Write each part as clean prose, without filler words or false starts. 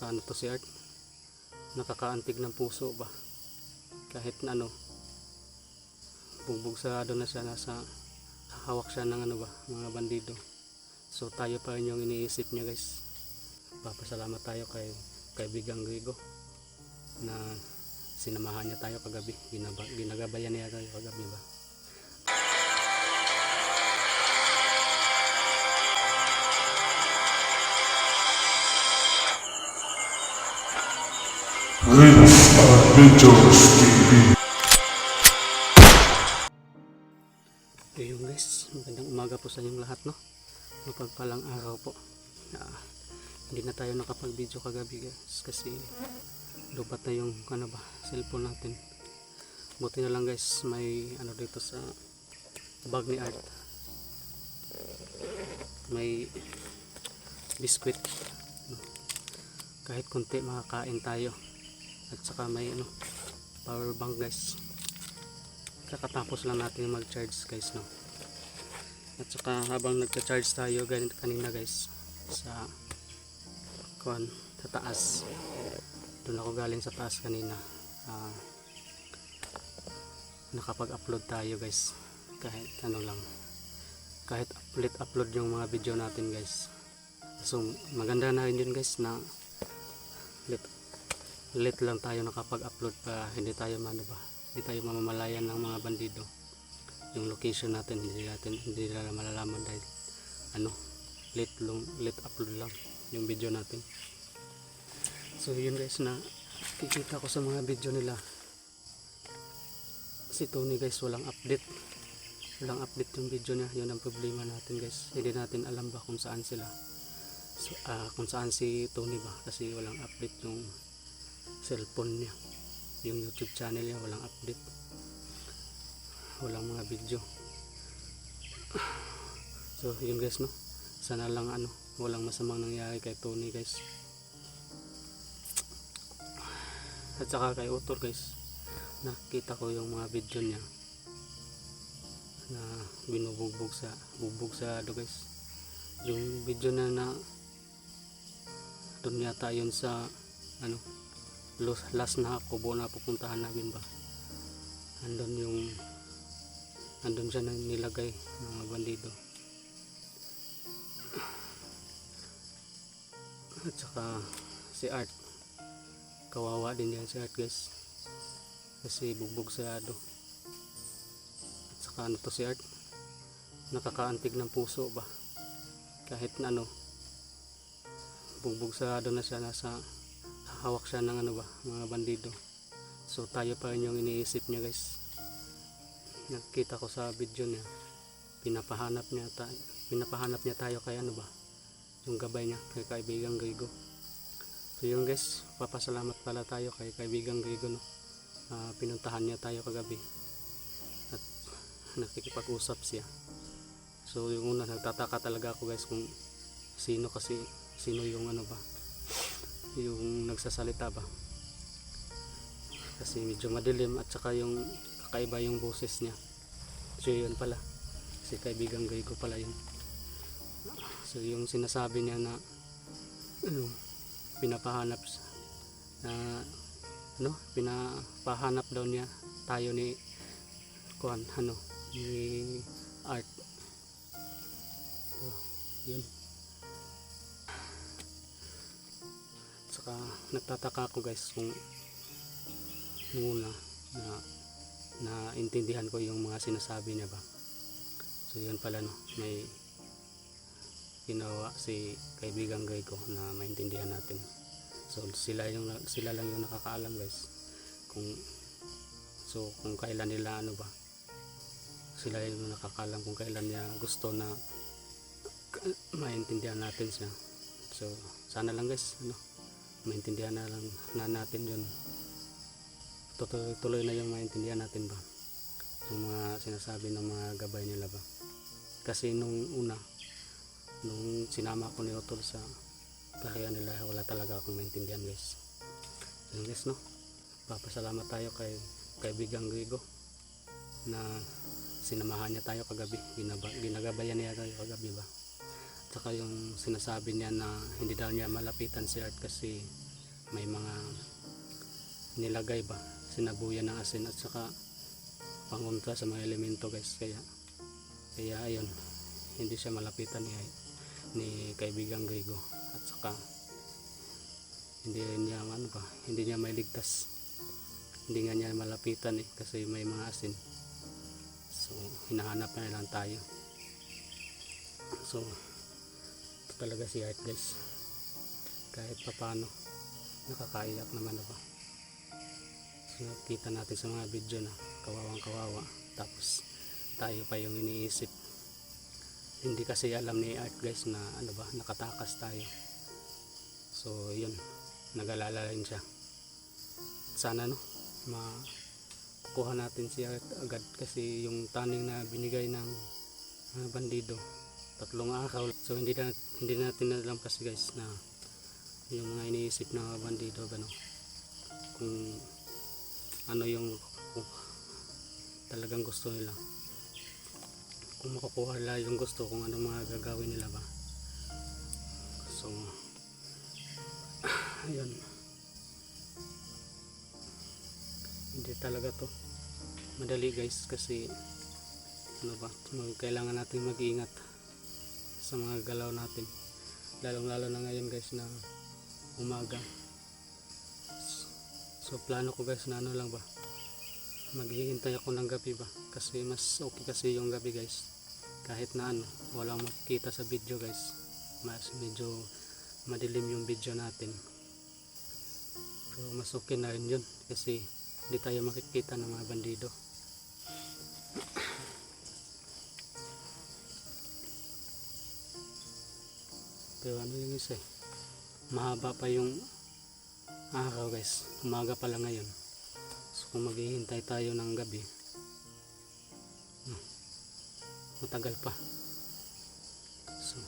Tsaka ano to si Art, nakakaantig ng puso ba, kahit na ano, bugbog sa ano na siya, nasa hawak siya ng ano ba, mga bandido. So tayo pa rin yung iniisip niya guys. Papasalamat tayo kay kaibigang Grigo na sinamahan niya tayo kagabi, ginagabayan niya tayo kagabi ba. This Adventures TV. Ayun guys, magandang umaga po sa inyong lahat, no? Mapagpalang araw po. Hindi na tayo nakapag video kagabi guys kasi lubat na yung ano ba, cellphone natin. Buti na lang guys, may ano dito sa bag ni Art, may biskwit, no? Kahit konti makakain tayo. At saka may ano, power bank guys. Kakatapos lang natin mag-charge guys, no? At saka habang nagcha-charge tayo kanina guys sa taas, doon ako galing sa taas kanina, nakapag-upload tayo guys, kahit ano lang, kahit upload yung mga video natin guys. So maganda na rin yun guys na late lang tayo nakapag-upload pa, hindi tayo mamamalayan ng mga bandido. Yung location natin hindi nila malalaman dahil ano, late upload lang yung video natin. So yun guys, na kikita ko sa mga video nila, si Tony guys walang update yung video niya. Yun ang problema natin guys, hindi natin alam ba kung saan sila. So, kung saan si Tony ba, kasi walang update yung cellphone niya, yung YouTube channel niya walang update, walang mga video. So yun guys, no, sana lang ano, walang masamang nangyari kay Tony guys, at saka kay Utol guys. Nakita ko yung mga video niya na binubugbog sa ano guys, yung video na doon yata yun sa ano, last na kubo na pupuntahan namin ba, andun siya na nilagay ng mga bandido. At saka si Art, kawawa din yan si Art guys, kasi bugbog sa ado. At saka ano to si Art, nakakaantig ng puso ba, kahit na ano, bugbog sa ado na siya, nasa hawak siya ng ano ba, mga bandido. So tayo pa rin yung iniisip niya guys. Nakita ko sa video niya, pinapahanap niya tayo kay ano ba, yung gabay niya kay kaibigang Grigo. So yun guys, papasalamat pala tayo kay kaibigang Grigo, no? Pinuntahan niya tayo kagabi at nakikipag-usap siya. So yung una, nagtataka talaga ako guys kung sino yung ano ba, yung nagsasalita ba, kasi medyo madilim at saka yung kakaiba yung boses niya. So yun pala, si kaibigang Grigo pala yun. So yung sinasabi niya na ano, pinapahanap daw niya tayo ni ni Art. So, yun. Saka nagtataka ako guys kung muna na intindihan ko yung mga sinasabi niya ba. So yun pala, no, may ginawa si kaibigang Grigo na maintindihan natin. So sila lang yung nakakaalam guys kung kailan nila ano ba, sila yung nakakaalam kung kailan niya gusto na maintindihan natin siya. So sana lang guys, ano, maintindihan na natin yun, tuloy na yung maintindihan natin ba yung mga sinasabi ng mga gabay nila ba. Kasi nung sinama ko ni Utol sa kaya nila, wala talaga akong maintindihan guys. Yun guys, no, papasalamat tayo kay kaibigang Grigo na sinamahan niya tayo kagabi, ginagabayan niya tayo kagabi ba. At saka yung sinasabi niya na hindi daw niya malapitan si Art kasi may mga nilagay ba, sinabuyan ng asin at saka pangontra sa mga elemento guys, kaya ayun, hindi siya malapitan ni kaibigang Grigo, at saka hindi niya mailigtas, hindi nga niya malapitan kasi may mga asin. So hinahanap na lang tayo. So ito talaga si Art guys, kahit papano nakakaiyak naman ba. So nakita natin sa mga video na kawawang kawawa, tapos tayo pa yung iniisip. Hindi kasi alam ni Art guys na nakatakas tayo. So yun, nag-alala rin siya. Sana makuha natin si Art agad, kasi yung taning na binigay ng bandido 3 araw. So hindi natin alam kasi guys na yung mga iniisip ng bandido kung ano yung talagang gusto nila, kung makukuha nila yung gusto, kung ano mga gagawin nila ba. So ayun, hindi talaga to madali guys, kasi kailangan natin mag-iingat sa mga galaw natin, lalong lalo na ngayon guys na umaga. So plano ko guys na maghihintay ako ng gabi ba, kasi mas okay kasi yung gabi guys, kahit na walang makikita sa video guys, mas medyo madilim yung video natin, pero mas okay na rin yun, kasi hindi tayo makikita ng mga bandido. Pero yung isa mahaba pa yung araw guys, umaga pa lang ngayon. So kung maghihintay tayo ng gabi, matagal pa. So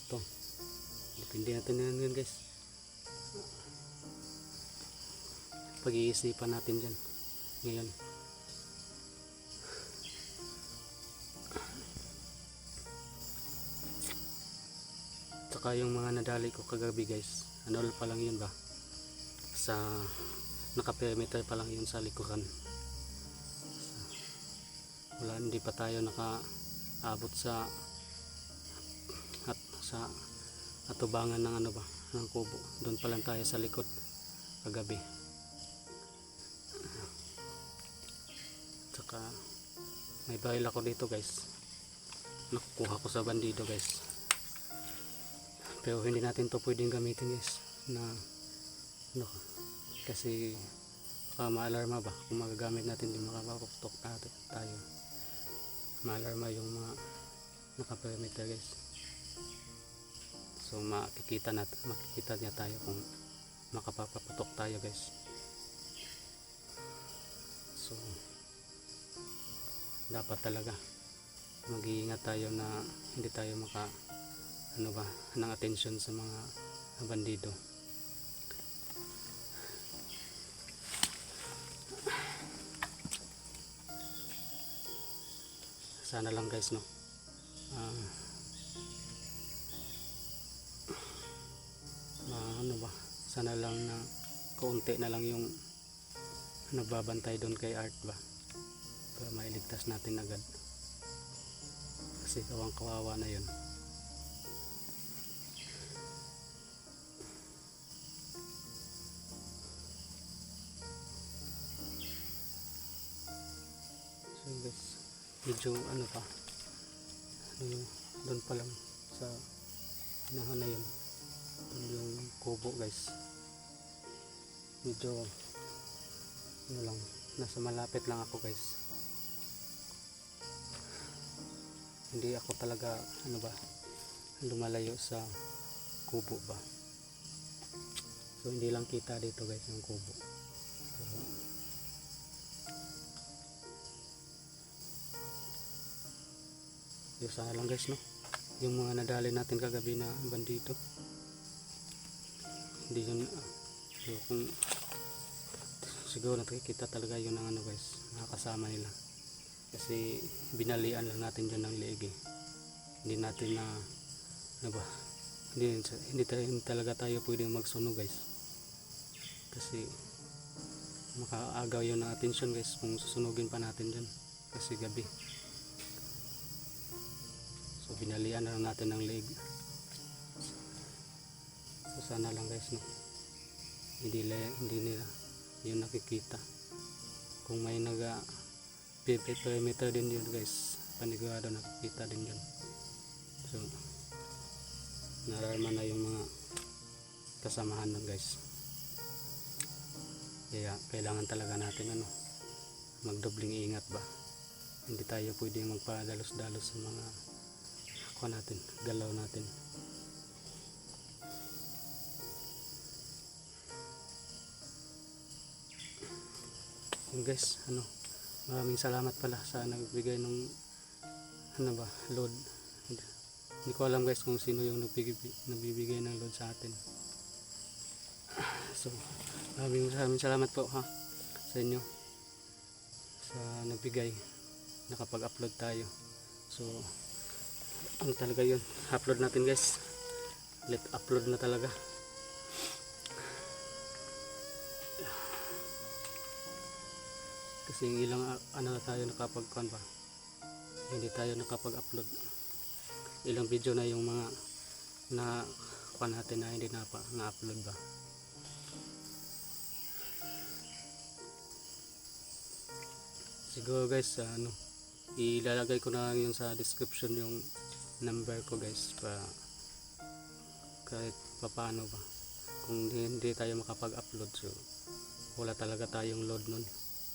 ito, depende natin yan guys, pag-iisipan natin dyan ngayon. Saka yung mga nadali ko kagabi guys, pa lang yun ba, sa naka-perimeter pa lang yun sa likuran. Hindi pa tayo nakaabot sa atubangan ng ng kubo. Doon pa lang tayo sa likod kagabi. Saka may baril ako dito guys, nakukuha ko sa bandido guys, pero hindi natin to pwedeng gamitin guys na kasi baka ma-alarma ba kung magagamit natin, di makapaputok natin tayo, ma-alarma yung mga naka-perimeter guys. So makikita niya tayo kung makapapaputok tayo guys. So dapat talaga mag-iingat tayo na hindi tayo ng atensyon sa mga bandido. Sana lang guys sana lang na kaunti na lang yung nagbabantay doon kay Art ba, para mailigtas natin agad, kasi kawang kawawa na yun. So guys, medyo doon pa lang sa unahan na yun, doon yung kubo guys, medyo nasa malapit lang ako guys. Hindi ako talaga lumalayo sa kubo ba, so hindi lang kita dito guys yung kubo. Pero sana lang guys yung mga nadali natin kagabi na bandido, hindi yun kung siguro nakikita talaga yun ng guys, nakakasama nila, kasi binalian lang natin dyan ng leeg. Hindi natin hindi talaga tayo pwedeng magsunog guys, kasi makaagaw yun ng atensyon guys kung susunugin pa natin dyan kasi gabi. So binalian na lang natin ng leg. So sana lang guys, no, hindi nila yun nakikita. Kung may naga perimeter din yun guys, panigurado nakikita din yun. So nararman na yung mga kasamahan nun guys. Kaya kailangan talaga natin magdobling ingat ba. Hindi tayo pwedeng magpadalos-dalos sa mga natin, galaw natin. Yun guys, maraming salamat pala sa nagbigay ng load. Hindi ko alam guys kung sino yung nagbibigay ng load sa atin. So maraming salamat po sa inyo sa nagbigay, nakapag-upload tayo. So talaga yun, upload natin guys, upload na talaga. Kasi ilang tayo nakapag-con ba, hindi tayo nakapag-upload. Ilang video na yung mga na natin na hindi na-upload ba. Siguro guys, ilalagay ko na lang yun sa description yung number ko guys, kahit paano ba kung hindi tayo makapag-upload. So wala talaga tayong load nun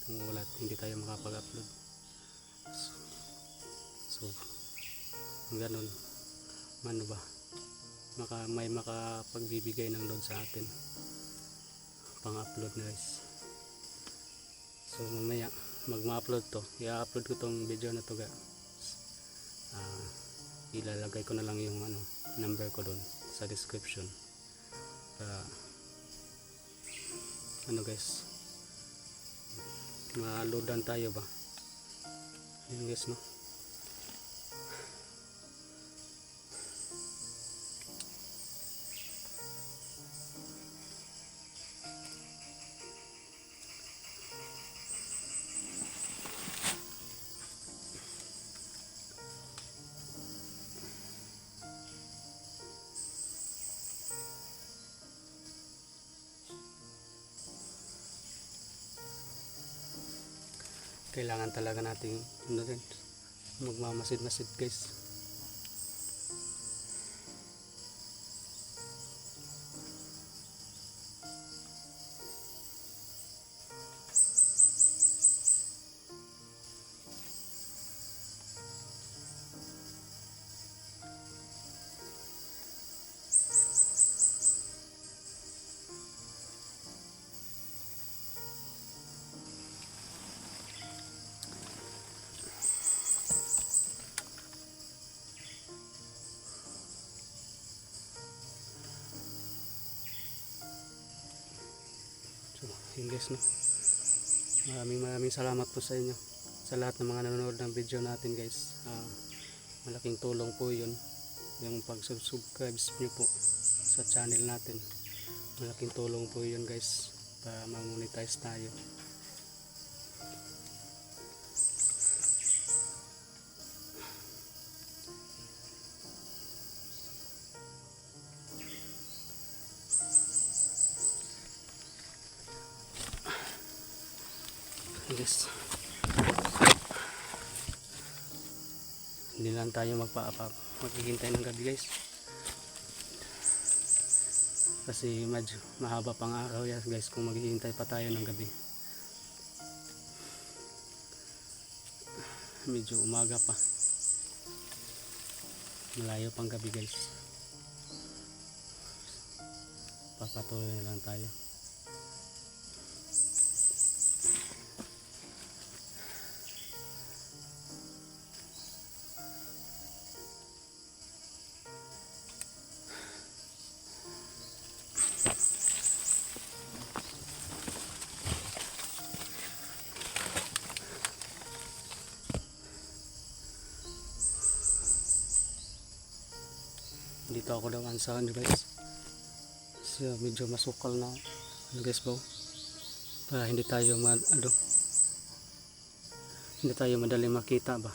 kung hindi tayo makapag-upload. So ganun mano ba, may makapagbibigay ng load sa atin pang-upload na guys. So mamaya mag-upload to, i-upload ko tong video na to guys. Ilalagay ko na lang yung number ko doon sa description para guys, ma-loadan tayo ba. Yun guys, no. Kailangan talaga nating magmamasid-masid guys. Yun guys, no, maraming salamat po sa inyo, sa lahat ng mga nanonood ng video natin guys. Malaking tulong po yun yung pag-subscribe nyo po sa channel natin. Malaking tulong po yun guys para ma-monetize tayo. Guys, hindi lang tayo maghihintay ng gabi guys, kasi medyo mahaba pang araw yan guys kung maghihintay pa tayo ng gabi. Medyo umaga pa, malayo pang gabi guys. Papatuloy na lang tayo. Dito Ikaw ko daw ang sa ano guys. So, medyo masukal na ano guys ba? Para hindi tayo hindi tayo madali makita ba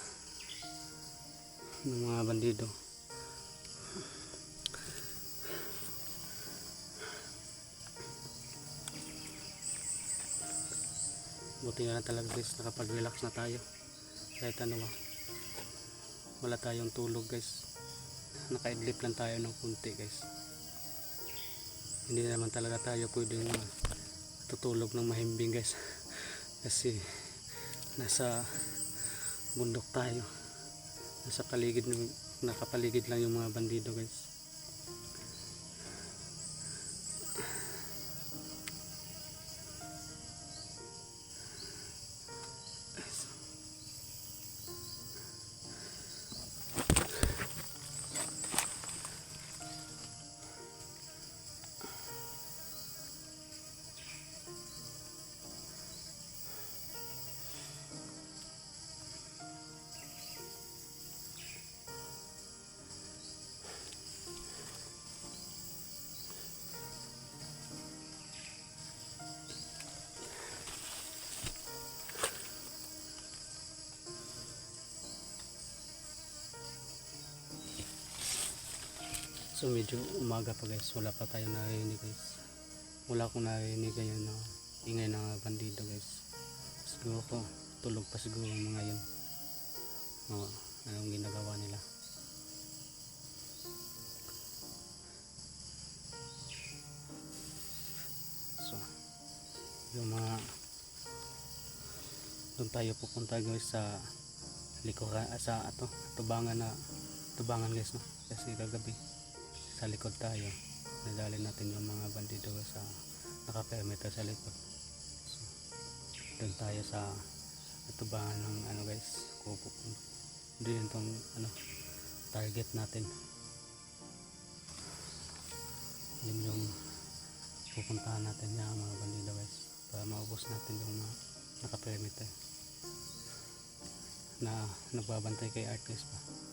ng mga bandido. Buti na lang talaga guys, nakapag-relax na tayo. Kahit ano ba, wala tayong tulog guys. Nakaidlip lang tayo ng kunti guys. Hindi naman talaga tayo pwedeng tutulog ng mahimbing guys. Kasi nasa bundok tayo. Nasa paligid, nakapaligid lang yung mga bandido guys. So medyo umaga pa guys, wala pa tayo narinig guys. Wala akong narinig ngayon na ingay ng bandido guys. Siguro ko, tulog pa siguro ang mga yun. Anong ginagawa nila. So, yung mga doon tayo pupunta guys sa likuran, sa tubangan guys no. Kasi kagabi sa likod tayo, nadali natin yung mga bandido sa naka-perimeter sa likod. So, doon tayo sa tubangan ng ano guys, kupo. Doon tong target natin. Yun yung pupuntahan natin yung mga bandido guys, para maubos natin yung mga naka-perimeter na nagbabantay kay Art guys pa.